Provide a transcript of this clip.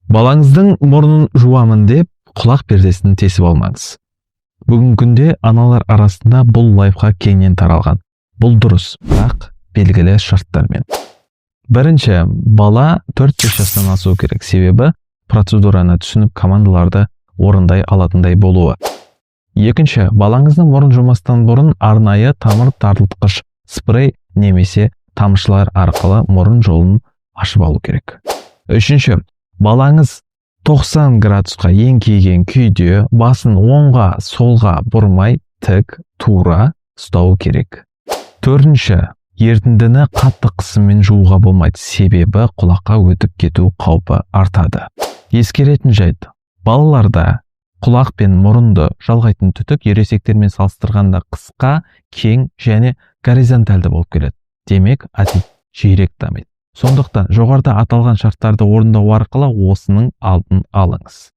Балаңыздың мұрнын жуамын деп құлақ пердесін тесіп алмаңыз. Бүгінгі күнде аналар арасында бұл лайфхак кеңінен таралған. Бұл дұрыс, бірақ белгілі шарттармен. Бірінші, бала 4-5 жастан асуы керек, себебі процедураны түсініп командаларды орындай алатындай болуы. Екінші, балаңыздың мұрын жумастан бұрын арнайы тамыр тартылтқыш спрей немесе тамшылар арқылы мұрын жолын ашып алу керек. Үшінші, балаңыз 90 градусқа еңкейген күйде басын оңға солға бұрмай тік тура ұстауы керек. Төртінші, ерітіндіні қатты қысыммен жууға болмайды, себебі құлаққа өтіп кету қаупі артады. Ескеретін жайт, балаларда құлақ пен мұрынды жалғайтын түтік ересектермен салыстырғанда қысқа, кең және горизонтальды болып келеді. Демек, отит жиірек дамиды. Сондықтан жоғарыда аталған шарттарды орындау арқылы осының алдын алыңыз.